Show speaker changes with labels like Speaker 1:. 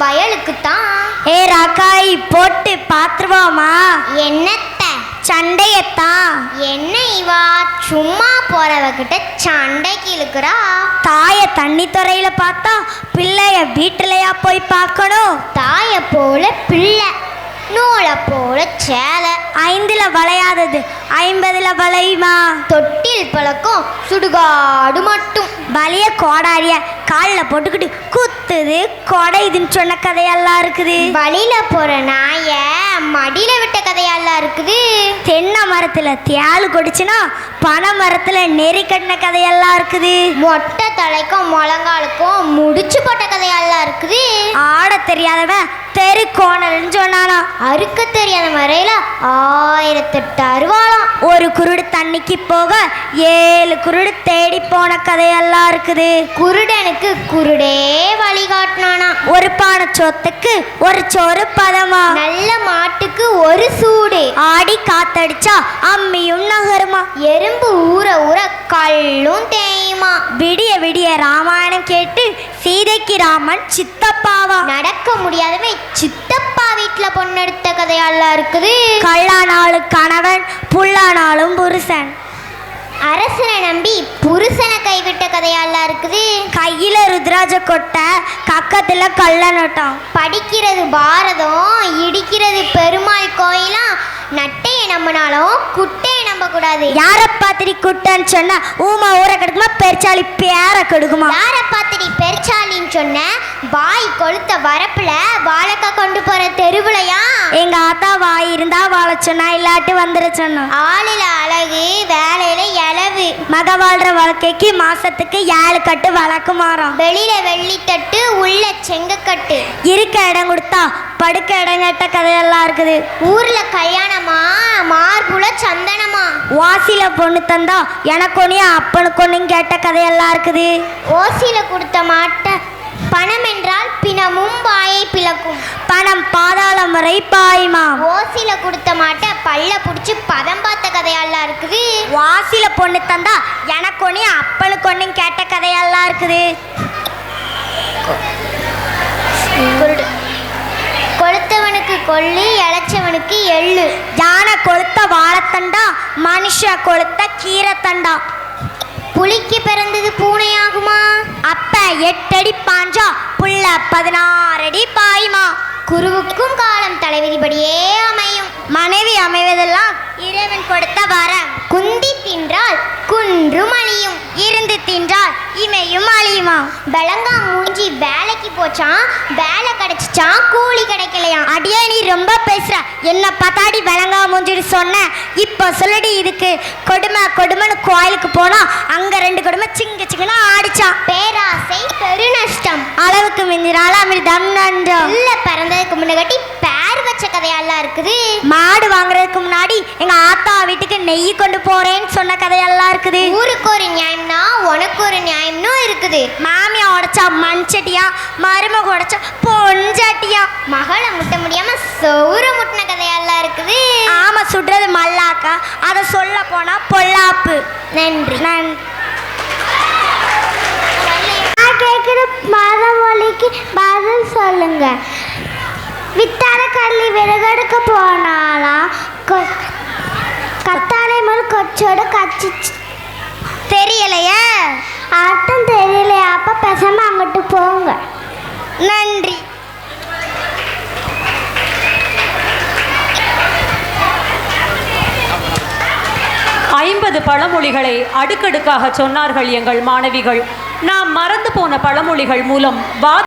Speaker 1: வயலுக்குத்தான்.
Speaker 2: ஏ ராக்காய் போட்டு பாத்துருவோமா?
Speaker 1: என்னத்த?
Speaker 2: சண்டையத்தான்.
Speaker 1: என்ன இவா சும்மா போறவகிட்ட சண்டைக்கு இழுக்கிறா?
Speaker 2: தாய தண்ணி துறையில பார்த்தா பிள்ளைய வீட்டுலயா போய் பார்க்கணும்?
Speaker 1: தாய போல பிள்ளை, நூலை போல சேலை.
Speaker 2: 5ல வளையாதது 50ல வளையுமா?
Speaker 1: தொட்டில் பழக்கம் சுடுகாடு மட்டும்.
Speaker 2: வலிய கோடாரிய காலில் போட்டுக்கிட்டு குத்துது கொடையுதுன்னு சொன்ன கதையெல்லாம் இருக்குது.
Speaker 1: வழியில போற நாய மடியில விட்ட கதையெல்லாம் இருக்குது.
Speaker 2: தென்னை மரத்துல தேளு கொடிச்சுன்னா பனை மரத்துல நெறி கட்டின கதையெல்லாம் இருக்குது.
Speaker 1: மொட்டை தலைக்கும் முழங்காலுக்கும் முடிச்சு போட்ட கதையெல்லாம் இருக்குது.
Speaker 2: ஆட தெரியாதவன் தெரு கோணல்னு சொன்னானா.
Speaker 1: அறுக்க தெரியாத மறையில 1008 அருவாளாம்.
Speaker 2: ஒரு குருடு தண்ணிக்கு போக 7 குருடு தேடி போன கதையெல்லாம் இருக்குது.
Speaker 1: குருடனுக்கு குருடே வழிகாட்டினானா.
Speaker 2: ஒரு பானை சொத்துக்கு ஒரு சோறு பதமா.
Speaker 1: நல்ல மாட்டுக்கு ஒரு சூடு.
Speaker 2: ஆடி காத்தடிச்சா அம்மியும் நகருமா.
Speaker 1: எறும்பு ஊற ஊற கல்லும் தேயுமா.
Speaker 2: விடிய விடிய ராமாயணம் கேட்டு சீதைக்கு ராமன் சித்தப்பாவா.
Speaker 1: நடக்க முடியாதவை சித்தப்பா வீட்டுல பொண்ணெடுத்த கதையெல்லாம் இருக்குது.
Speaker 2: கல்லானாலும் கணவன் புல்லானாலும் புருஷன்.
Speaker 1: அரசனை நம்பி புருஷனை கைவிட்ட கதையெல்லாம் இருக்குது.
Speaker 2: கையில ருத்ராஜ கொட்டை கக்கத்துல கள்ள நட்டான்.
Speaker 1: படிக்கிறது பாரதம், இடிக்கிறது பெருமாள் கோயிலாம். நட்டையை நம்பினாலும் குட்டையை நம்ப கூடாது.
Speaker 2: யார பாத்திரி குட்டன்னு சொன்னா ஊமா ஊற கெடுக்குமா பெருச்சாளி பேர கெடுக்குமா?
Speaker 1: யார பாத்திரி பெருச்சாலின்னு சொன்ன வாய் கொளுத்த வரப்புல வாழைக்காய் கொண்டு போற தெருவுலையா?
Speaker 2: எங்க ஆத்தா வாய் இருந்தா வாழ சொன்னா இல்லாட்டி வந்துட சொன்னா.
Speaker 1: ஆளில அழகு வேலையில இளவு.
Speaker 2: மக வாழ்ற வாழ்க்கைக்கு மாசத்துக்கு 7 கட்டு வழக்கு மாறும்.
Speaker 1: வெளியில வெள்ளித்தட்டு உள்ள செங்கக்கட்டு.
Speaker 2: இருக்க இடம் கொடுத்தா படுக்க இடம் கேட்ட கதையெல்லாம் இருக்குது.
Speaker 1: ஊர்ல கல்யாணமா மார்புல சந்தனமா.
Speaker 2: வாசில பொண்ணு தந்தா எனக்கு ஒன்னியா அப்பனுக்கு ஒன்னும் கேட்ட கதையெல்லாம் இருக்குது.
Speaker 1: ஓசில கொடுத்த மாட்ட பணம் என்றால் பிணமும் வாயை பிளக்கும்.
Speaker 2: பணம் பாதாளம் வரை பாயுமா.
Speaker 1: ஓசில கொடுத்த மாட்ட பல்ல புடிச்சு பதம் பார்த்த கதையெல்லாம் இருக்குது.
Speaker 2: வாசில பொண்ணு தந்தா எனக்கு ஒன்னியா அப்பனுக்கு ஒன்னும் கேட்ட கதையெல்லாம் இருக்குது.
Speaker 1: கொளுத்தவனுக்கு கொள்ளு, இளைச்சவனுக்கு எள்ளு.
Speaker 2: யானை கொளுத்த வாழைத்தண்டா, மனுஷ கொளுத்த கீரைத்தண்டா.
Speaker 1: புலிக்கு பிறந்தது பூனையாகுமா?
Speaker 2: அப்ப 8 அடி பாஞ்சா புள்ள 16 அடி பாயுமா.
Speaker 1: குருவுக்கும் காலம் தலைவிதிபடியே அமையும்.
Speaker 2: மனைவி அமைவதெல்லாம் இறைவன் கொடுத்த வர.
Speaker 1: குந்தி தின்றால் குன்றும் அழியும்.
Speaker 2: இருந்து தின்றால் இமையும் அழியுமா.
Speaker 1: பெலங்கா மூஞ்சி வேலைக்கு போச்சான், வேலை கிடைச்சிச்சான், கூலி கிடைக்கலையாம்.
Speaker 2: அடியே நீ ரொம்ப பேசுற. என்ன பத்தாடி விளங்கா மூஞ்சின்னு சொன்ன. இப்போ சொல்லடி இதுக்கு கொடுமை கொடுமைன்னு கோயிலுக்கு போனா அங்க 2 கொடுமை சிங்க சிங்கன்னு ஆடிச்சான்.
Speaker 1: பேராசை பெருநஷ்டம்.
Speaker 2: அளவுக்கு மிஞ்சினால அமிர்தம் நன்றம்.
Speaker 1: உள்ள பிறந்ததுக்கு முன்னாடி பேர் வச்ச கதையெல்லாம் இருக்குது.
Speaker 2: மாடு வாங்குறதுக்கு முன்னாடி எங்க ஆத்தா வீட்டுக்கு நெய் கொண்டு போறேன்னு சொன்ன கதையெல்லாம் இருக்குது.
Speaker 1: ஊருக்கு ஒரு நியாயம்னா உனக்கு ஒரு நியாயம்னு இருக்குது.
Speaker 2: மாமியா உடைச்சா மண்சட்டியா, மருமக உடைச்சா பொஞ்சட்டியா.
Speaker 1: மகளை முட்ட முடியாம சௌர முட்டின கதையெல்லாம் இருக்குது.
Speaker 2: ஆமா சுடுறது மல்லாக்கா, அதை சொல்ல போனா பொல்லாப்பு.
Speaker 1: நன்றி.
Speaker 2: நான் கேட்குற மதமொழிக்கு பதில் சொல்லுங்க. வித்தார கள்ளி விறகெடுக்க போனாலாம் கத்தாழை மேல் கொச்சோட கச்சிச்சு. தெரியலையே? அர்த்தம் தெரியலையா? அப்ப பேசாம அங்கிட்டு போங்க. நன்றி.
Speaker 3: பழமொழிகளை அடுக்கடுக்காக சொன்னார்கள் எங்கள் மாணவிகள். நாம் மறந்து போன பழமொழிகள் மூலம்